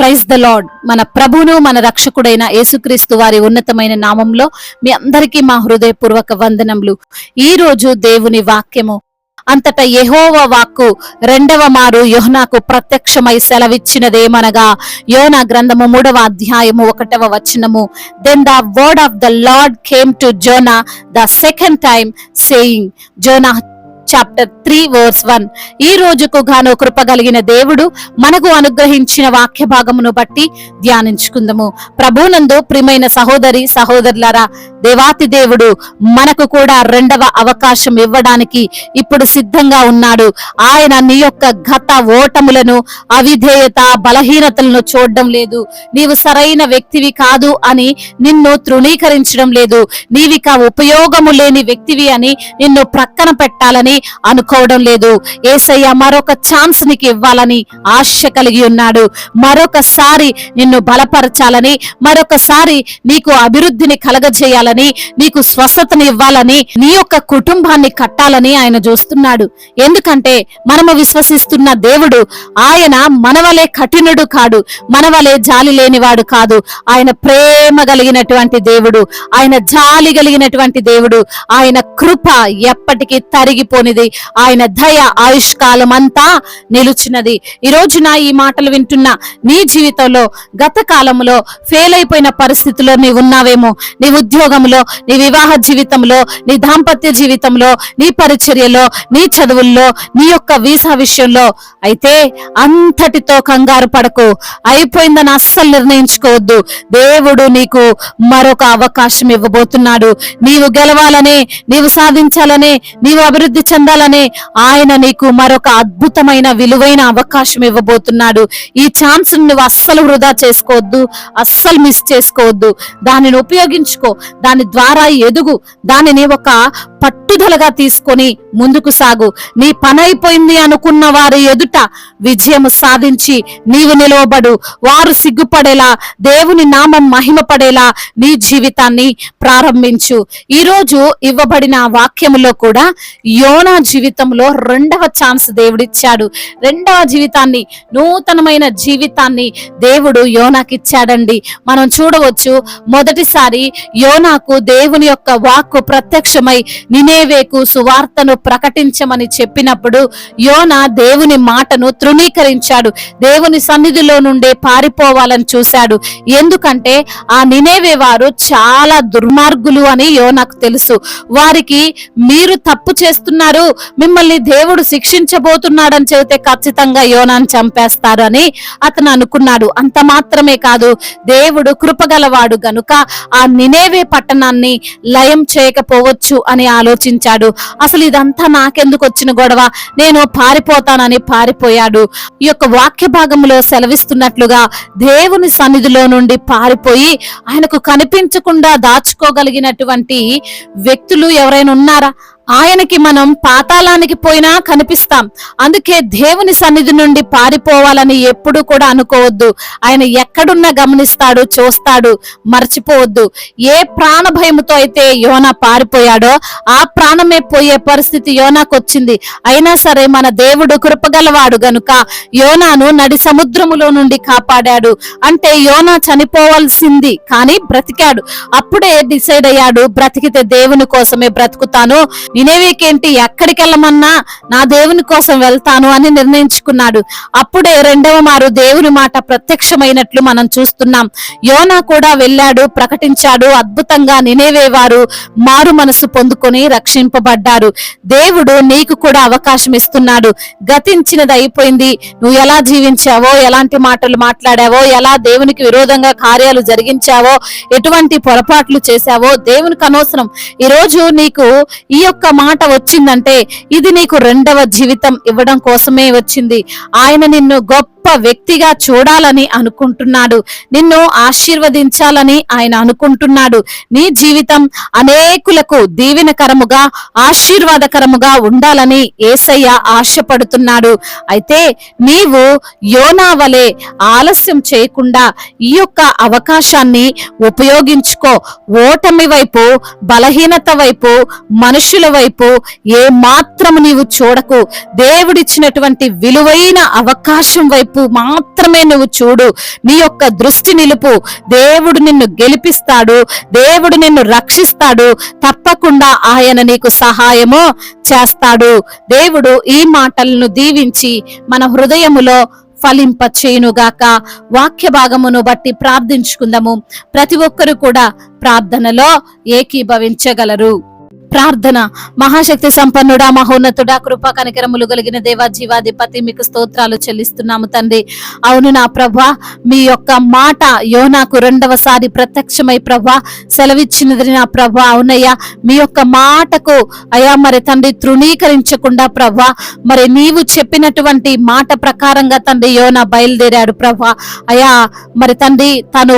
Praise the lord. మన ప్రభువును మన రక్షకుడైన యేసుక్రీస్తు వారి ఉన్నతమైన నామంలో మీ అందరికీ మా హృదయపూర్వక వందనములు. ఈ రోజు దేవుని వాక్యము అంతటా యెహోవా వాక్కు రెండవ మారు యోనాకు ప్రత్యక్షమై సెలవిచ్చినదేమనగా, యోనా గ్రంథము 3వ అధ్యాయము 1వ వచనము, then the word of the Lord came to Jonah the second time saying. Jonah chapter 3 verse 1. ఈ రోజుకు గాను కృప కలిగిన దేవుడు మనకు అనుగ్రహించిన వాక్య భాగమును బట్టి ధ్యానించుకుందాము. ప్రభునందు ప్రియమైన సహోదరి సహోదరులారా, దేవాతి దేవుడు మనకు కూడా రెండవ అవకాశం ఇవ్వడానికి ఇప్పుడు సిద్ధంగా ఉన్నాడు. ఆయన నీ యొక్క గత ఓటములను, అవిధేయత, బలహీనతలను చూడడం లేదు. నీవు సరైన వ్యక్తివి కాదు అని నిన్ను తృణీకరించడం లేదు. నీవిక ఉపయోగము లేని వ్యక్తివి అని నిన్ను ప్రక్కన పెట్టాలని అనుకోవడం లేదు. యేసయ్య మరొక ఛాన్స్ నీకు ఇవ్వాలని ఆశ కలిగి ఉన్నాడు. మరొకసారి నిన్ను బలపరచాలని, మరొకసారి నీకు అభివృద్ధిని కలగజేయాలని, నీకు స్వస్థతని ఇవ్వాలని, నీ యొక్క కుటుంబాన్ని కట్టాలని ఆయన చూస్తున్నాడు. ఎందుకంటే మనము విశ్వసిస్తున్న దేవుడు ఆయన మనవలే కఠినుడు కాడు, మనవలే జాలి లేనివాడు కాదు. ఆయన ప్రేమ కలిగినటువంటి దేవుడు, ఆయన జాలి కలిగినటువంటి దేవుడు. ఆయన కృప ఎప్పటికీ తరిగిపోని, ఆయన దయ ఆయుష్కాలం అంతా నిలుచినది. ఈ రోజున ఈ మాటలు వింటున్న నీ జీవితంలో గత కాలంలో ఫెయిల్ అయిపోయిన పరిస్థితిలో నీవు ఉన్నావేమో. నీ ఉద్యోగంలో, నీ వివాహ జీవితంలో, నీ దాంపత్య జీవితంలో, నీ పరిచర్యలో, నీ చదువుల్లో, నీ యొక్క వీసా విషయంలో. అయితే అంతటితో కంగారు పడకు, అయిపోయిందని అస్సలు నిర్ణయించుకోవద్దు. దేవుడు నీకు మరొక అవకాశం ఇవ్వబోతున్నాడు. నీవు గెలవాలని, నీవు సాధించాలని, నీవు అభివృద్ధి చెందాలని ఆయన నీకు మరొక అద్భుతమైన విలువైన అవకాశం ఇవ్వబోతున్నాడు. ఈ ఛాన్స్ నువ్వు అస్సలు వృధా చేసుకోవద్దు, అస్సలు మిస్ చేసుకోవద్దు. దానిని ఉపయోగించుకో, దాని ద్వారా ఎదుగు, దానిని ఒక పట్టుదలగా తీసుకొని ముందుకు సాగు. నీ పని అయిపోయింది అనుకున్న వారి ఎదుట విజయము సాధించి నీవు నిలవబడు. వారు సిగ్గుపడేలా, దేవుని నామం మహిమపడేలా నీ జీవితాన్ని ప్రారంభించు. ఈ రోజు ఇవ్వబడిన వాక్యములో కూడా యోనా జీవితంలో రెండవ ఛాన్స్ దేవుడిచ్చాడు. రెండవ జీవితాన్ని, నూతనమైన జీవితాన్ని దేవుడు యోనాకి ఇచ్చాడండి. మనం చూడవచ్చు, మొదటిసారి యోనాకు దేవుని యొక్క వాక్కు ప్రత్యక్షమై నినేవేకు సువార్తను ప్రకటించమని చెప్పినప్పుడు యోనా దేవుని మాటను తృణీకరించాడు. దేవుని సన్నిధిలో నుండే పారిపోవాలని చూశాడు. ఎందుకంటే ఆ నినేవే వారు చాలా దుర్మార్గులు అని యోనాకు తెలుసు. వారికి మీరు తప్పు చేస్తున్నారు, మిమ్మల్ని దేవుడు శిక్షించబోతున్నాడని చెబితే ఖచ్చితంగా యోనాను చంపేస్తారు అని అతను అనుకున్నాడు. అంత మాత్రమే కాదు, దేవుడు కృపగలవాడు గనుక ఆ నినేవే పట్టణాన్ని లయం చేయకపోవచ్చు అని ఆలోచించాడు. అసలు ఇదంతా నాకెందుకు వచ్చిన గొడవ, నేను పారిపోతానని పారిపోయాడు. ఈ యొక్క వాక్య భాగంలో సెలవిస్తున్నట్లుగా దేవుని సన్నిధిలో నుండి పారిపోయి ఆయనకు కనిపించకుండా దాచుకోగలిగినటువంటి వ్యక్తులు ఎవరైనా ఉన్నారా? ఆయనకి మనం పాతాళానికి పోయినా కనిపిస్తాం. అందుకే దేవుని సన్నిధి నుండి పారిపోవాలని ఎప్పుడు కూడా అనుకోవద్దు. ఆయన ఎక్కడున్నా గమనిస్తాడు, చూస్తాడు. మర్చిపోవద్దు. ఏ ప్రాణ భయముతో అయితే యోనా పారిపోయాడో ఆ ప్రాణమే పోయే పరిస్థితి యోనాకు వచ్చింది. అయినా సరే మన దేవుడు కృపగలవాడు గనుక యోనాను నడి సముద్రములో నుండి కాపాడాడు. అంటే యోనా చనిపోవాల్సింది కానీ బ్రతికాడు. అప్పుడే డిసైడ్ అయ్యాడు, బ్రతికితే దేవుని కోసమే బ్రతుకుతాను, నినేవేకేంటి, ఎక్కడికి వెళ్ళమన్నా నా దేవుని కోసం వెళ్తాను అని నిర్ణయించుకున్నాడు. అప్పుడే రెండవ మారు దేవుని మాట ప్రత్యక్షమైనట్లు మనం చూస్తున్నాం. యోనా కూడా వెళ్ళాడు, ప్రకటించాడు. అద్భుతంగా నినేవే వారు మారు మనసు పొందుకొని రక్షింపబడ్డారు. దేవుడు నీకు కూడా అవకాశం ఇస్తున్నాడు. గతించినది అయిపోయింది. నువ్వు ఎలా జీవించావో, ఎలాంటి మాటలు మాట్లాడావో, ఎలా దేవునికి విరోధంగా కార్యాలు జరిగించావో, ఎటువంటి పొరపాట్లు చేశావో దేవునికి అనవసరం. ఈ రోజు నీకు ఈ యొక్క మాట వచ్చిందంటే ఇది నీకు రెండవ జీవితం ఇవ్వడం కోసమే వచ్చింది. ఆయన నిన్ను గొప్ప వ్యక్తిగా చూడాలని అనుకుంటున్నాడు. నిన్ను ఆశీర్వదించాలని ఆయన అనుకుంటున్నాడు. నీ జీవితం అనేకులకు దీవెనకరముగా, ఆశీర్వాదకరముగా ఉండాలని యేసయ్య ఆశపడుతున్నాడు. అయితే నీవు యోనా వలె ఆలస్యం చేయకుండా ఈ యొక్క అవకాశాన్ని ఉపయోగించుకో. ఓటమి వైపు, బలహీనత వైపు, మనుషుల వైపు ఏ మాత్రం నీవు చూడకు. దేవుడిచ్చినటువంటి విలువైన అవకాశం వైపు మాత్రమే నువ్వు చూడు. నీ యొక్క దృష్టి నిలుపు. దేవుడు నిన్ను గెలిపిస్తాడు, దేవుడు నిన్ను రక్షిస్తాడు. తప్పకుండా ఆయన నీకు సహాయము చేస్తాడు. దేవుడు ఈ మాటలను దీవించి మన హృదయములో ఫలింప చేయునుగాక. వాక్య భాగమును బట్టి ప్రార్థించుకుందాము. ప్రతి ఒక్కరు కూడా ప్రార్థనలో ఏకీభవించగలరు. ప్రార్థన. మహాశక్తి సంపన్నుడా, మహోన్నతుడా, కృపా కనికరములు కలిగిన దేవా, జీవాధిపతి, మీకు స్తోత్రాలు చెల్లిస్తున్నాము తండ్రి. అవును నా ప్రభా, మీ యొక్క మాట యోనాకు రెండవసారి ప్రత్యక్షమై ప్రభా సెలవిచ్చినది నా ప్రభా. అవునయ్యా, మీ యొక్క మాటకు అయా మరి తండ్రి తృణీకరించకుండా ప్రభా మరి నీవు చెప్పినటువంటి మాట ప్రకారంగా తండ్రి యోనా బయలుదేరాడు ప్రభా. అయా మరి తండ్రి తను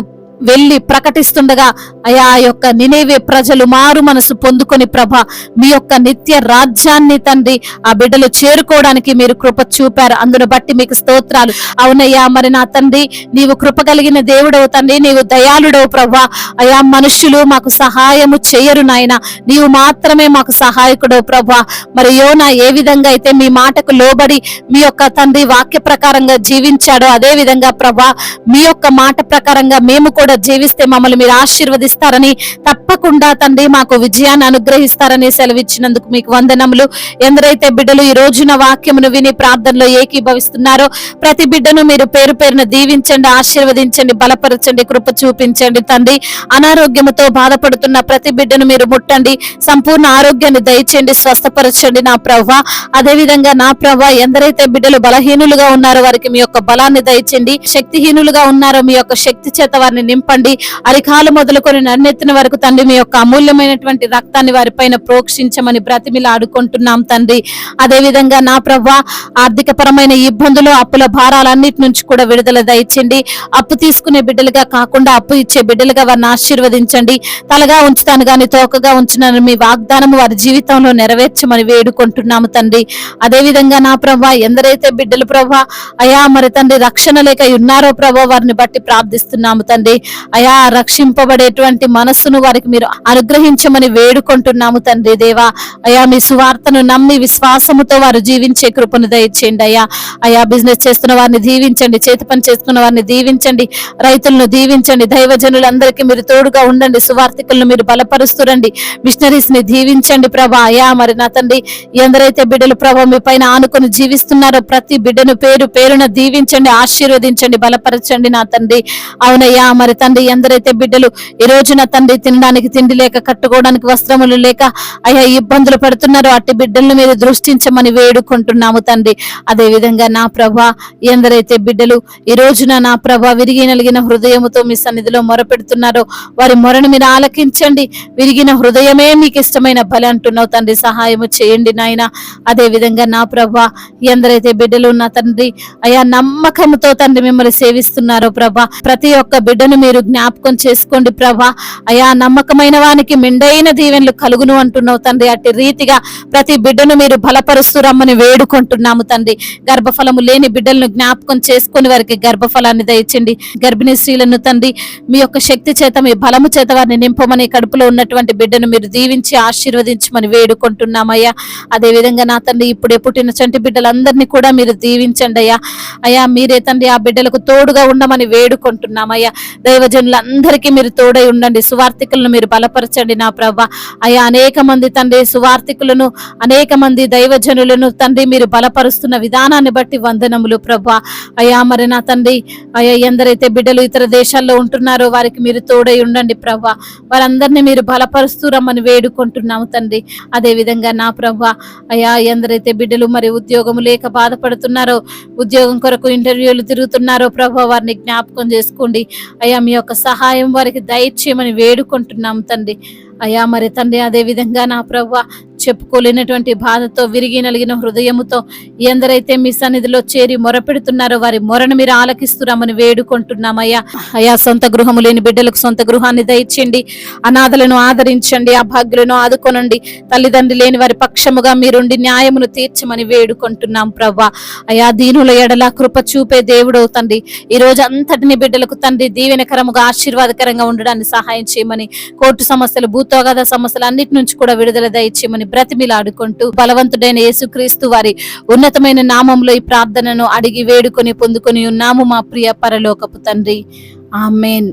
వెళ్ళి ప్రకటిస్తుండగా అయా యొక్క నినేవే ప్రజలు మారు మనసు పొందుకొని ప్రభ మీ యొక్క నిత్య రాజ్యాన్ని తండ్రి ఆ బిడ్డలు చేరుకోవడానికి మీరు కృప చూపారు. అందును బట్టి మీకు స్తోత్రాలు. అవునయ్యా, మరి నా తండ్రి నీవు కృప కలిగిన దేవుడవు తండ్రి, నీవు దయాళుడవు ప్రభా. అయా మనుషులు మాకు సహాయము చేయరు నాయన, నీవు మాత్రమే మాకు సహాయకుడవు ప్రభా. మరి యోనా ఏ విధంగా అయితే మీ మాటకు లోబడి మీ యొక్క తండ్రి వాక్య ప్రకారంగా జీవించాడో అదే విధంగా ప్రభా మీ యొక్క మాట ప్రకారంగా మేము కూడా జీవిస్తే మమ్మల్ని మీరు ఆశీర్వదిస్తారని, తప్పకుండా తండ్రి మాకు విజయాన్ని అనుగ్రహిస్తారని సెలవిచ్చినందుకు మీకు వందనములు. ఎందరైతే బిడ్డలు ఈ రోజున వాక్యమును విని ప్రార్థనలో ఏకీభవిస్తున్నారో ప్రతి బిడ్డను మీరు పేరు పేరున దీవించండి, ఆశీర్వదించండి, బలపరచండి, కృప చూపించండి తండ్రి. అనారోగ్యముతో బాధపడుతున్న ప్రతి బిడ్డను మీరు ముట్టండి, సంపూర్ణ ఆరోగ్యాన్ని దయచేయండి, స్వస్థపరచండి నా ప్రభా. అదే విధంగా నా ప్రభా, ఎందరైతే బిడ్డలు బలహీనులుగా ఉన్నారో వారికి మీ యొక్క బలాన్ని దయచేయండి, శక్తిహీనులుగా ఉన్నారో మీ యొక్క శక్తి చేత వారిని నింపండి. అరికాలు మొదలుకొని నన్నెత్తిన వరకు తండ్రి మీ యొక్క అమూల్యమైనటువంటి రక్తాన్ని వారిపైన ప్రోక్షించమని బ్రతిమిలాడుకుంటున్నాం తండ్రి. అదే విధంగా నా ప్రభా, ఆర్థిక పరమైన ఇబ్బందులు, అప్పుల భారాలన్నిటి నుంచి కూడా విడుదల దయచండి. అప్పు తీసుకునే బిడ్డలుగా కాకుండా అప్పు ఇచ్చే బిడ్డలుగా వారిని ఆశీర్వదించండి. తలగా ఉంచుతాను గాని తోకగా ఉంచున్నాను మీ వాగ్దానం వారి జీవితంలో నెరవేర్చమని వేడుకుంటున్నాము తండ్రి. అదే విధంగా నా ప్రభా, ఎందరైతే బిడ్డలు ప్రభా అయా మరి తండ్రి రక్షణ లేక ఉన్నారో ప్రభా వారిని బట్టి ప్రార్థిస్తున్నాము తండ్రి. అయా రక్షింపబడేటువంటి మనస్సును వారికి మీరు అనుగ్రహించమని వేడుకుంటున్నాము తండ్రి దేవా. అయా మీ సువార్తను నమ్మి విశ్వాసముతో వారు జీవించే కృపను దయచేయండి అయ్యా. అయా బిజినెస్ చేస్తున్న వారిని దీవించండి, చేతి పని చేస్తున్న వారిని దీవించండి, రైతులను దీవించండి, దైవజనులందరికీ మీరు తోడుగా ఉండండి, సువార్థికులను మీరు బలపరుస్తురండి, మిషనరీస్ ని దీవించండి ప్రభా. అయా మరి నా తండ్రి, ఎందరైతే బిడ్డలు ప్రభా మీ పైన ఆనుకొని జీవిస్తున్నారో ప్రతి బిడ్డను పేరు పేరున దీవించండి, ఆశీర్వదించండి, బలపరచండి నా తండ్రి. అవునయ్యా మరి తండ్రి, ఎందరైతే బిడ్డలు ఈ రోజున తండ్రి తినడానికి తిండి లేక, కట్టుకోవడానికి వస్త్రములు లేక అయ్యా ఇబ్బందులు పడుతున్నారో అట్టి బిడ్డలను మీరు దృష్టించమని వేడుకుంటున్నాము తండ్రి. అదే విధంగా నా ప్రభా, ఎందరైతే బిడ్డలు ఈ రోజున నా ప్రభా విరిగి నలిగిన హృదయముతో మీ సన్నిధిలో మొరపెడుతున్నారో వారి మొరను మీరు ఆలకించండి. విరిగిన హృదయమే మీకు ఇష్టమైన బలి అంటున్నావు తండ్రి, సహాయము చేయండి నాయన. అదే విధంగా నా ప్రభా, ఎందరైతే బిడ్డలు నా తండ్రి అయా నమ్మకంతో తండ్రి మిమ్మల్ని సేవిస్తున్నారో ప్రభా ప్రతి ఒక్క బిడ్డను మీరు జ్ఞాపకం చేసుకోండి ప్రభా. అయా నమ్మకమైన వానికి మెండైన దీవెనలు కలుగును అంటున్నావు తండ్రి. అట్టి రీతిగా ప్రతి బిడ్డను మీరు బలపరుస్తూ రమ్మని వేడుకుంటున్నాము తండ్రి. గర్భఫలము లేని బిడ్డలను జ్ఞాపకం చేసుకుని వారికి గర్భఫలాన్ని దయచండి. గర్భిణీ స్త్రీలను తండ్రి మీ యొక్క శక్తి చేత మీ బలము చేత వారిని నింపమని, కడుపులో ఉన్నటువంటి బిడ్డను మీరు దీవించి ఆశీర్వదించమని వేడుకుంటున్నామయ్యా. అదే విధంగా నా తండ్రి ఇప్పుడే పుట్టిన చంటి బిడ్డలందరినీ కూడా మీరు దీవించండి అయ్యా. అయా మీరే తండ్రి ఆ బిడ్డలకు తోడుగా ఉండమని వేడుకుంటున్నామయ్యా. దైవజనులందరికీ మీరు తోడై ఉండండి, సువార్థికులను మీరు బలపరచండి నా ప్రభా. అయా అనేక మంది తండ్రి సువార్థికులను, అనేక మంది దైవజనులను తండ్రి మీరు బలపరుస్తున్న విధానాన్ని బట్టి వందనములు ప్రభా. అయా మరి నా తండ్రి అయా ఎందరైతే బిడ్డలు ఇతర దేశాల్లో ఉంటున్నారో వారికి మీరు తోడై ఉండండి ప్రభా. వారందరినీ మీరు బలపరుస్తూ రమ్మని వేడుకుంటున్నాము తండ్రి. అదే విధంగా నా ప్రభా అయా ఎందరైతే బిడ్డలు మరి ఉద్యోగము లేక బాధపడుతున్నారో, ఉద్యోగం కొరకు ఇంటర్వ్యూలు తిరుగుతున్నారో ప్రభా వారిని జ్ఞాపకం చేసుకోండి అయ్యా. మీ యొక్క సహాయం వారికి దయచేయమని వేడుకుంటున్నాము తండ్రి. అయ్యా మరి తండ్రి అదే విధంగా నా ప్రభువా చెప్పుకోలేనటువంటి బాధతో విరిగి నలిగిన హృదయముతో ఎందరైతే మీ సన్నిధిలో చేరి మొరపెడుతున్నారో వారి మొరను మీరు ఆలకిస్తున్నామని వేడుకుంటున్నామయ్యా. అయ్యా సొంత గృహము లేని బిడ్డలకు సొంత గృహాన్ని దయచేయండి, అనాథలను ఆదరించండి, అభాగ్యులను ఆదుకొనండి, తల్లిదండ్రి లేని వారి పక్షముగా మీరుండి న్యాయమును తీర్చమని వేడుకుంటున్నాం ప్రభా. అయ్యా దీనుల ఎడల కృప చూపే దేవుడవు తండ్రి, ఈ రోజు అంతటిని బిడ్డలకు తండ్రి దీవెనకరముగా ఆశీర్వాదకరంగా ఉండడానికి సహాయం చేయమని, కోర్టు సమస్యలు భూతోగాద సమస్యలు అన్నిటి నుంచి కూడా విడుదల దయచేయమని బ్రతిమిలాడుకుంటూ బలవంతుడైన యేసుక్రీస్తు వారి ఉన్నతమైన నామంలో ఈ ప్రార్థనను అడిగి వేడుకొని పొందుకొని ఉన్నాము మా ప్రియ పరలోకపు తండ్రి. ఆమేన్.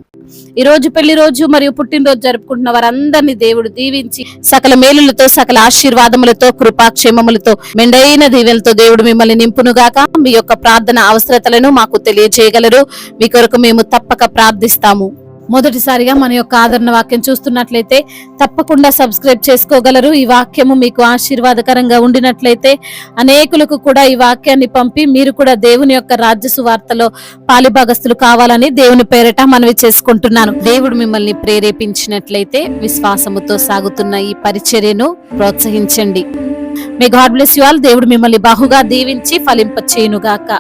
ఈ రోజు పెళ్లి రోజు మరియు పుట్టినరోజు జరుపుకుంటున్న వారందరినీ దేవుడు దీవించి సకల మేలులతో సకల ఆశీర్వాదములతో కృపాక్షేమములతో మెండైన దీవెనలతో దేవుడు మిమ్మల్ని నింపునుగాక. మీ యొక్క ప్రార్థన అవసరతలను మాకు తెలియజేయగలరు. మీ కొరకు మేము తప్పక ప్రార్థిస్తాము. మొదటిసారిగా మన యొక్క ఆదరణ వాక్యం చూస్తున్నట్లయితే తప్పకుండా సబ్స్క్రైబ్ చేసుకోగలరు. ఈ వాక్యము మీకు ఆశీర్వాదకరంగా ఉండినట్లయితే అనేకులకు కూడా ఈ వాక్యాన్ని పంపి మీరు కూడా దేవుని యొక్క రాజ్య సువార్తలో పాలిభాగస్తులు కావాలని దేవుని పేరట మనవి చేసుకుంటున్నాను. దేవుడు మిమ్మల్ని ప్రేరేపించినట్లయితే విశ్వాసముతో సాగుతున్న ఈ పరిచర్యను ప్రోత్సహించండి. May God bless you all. దేవుడు మిమ్మల్ని బహుగా దీవించి ఫలింపచేయునుగాక.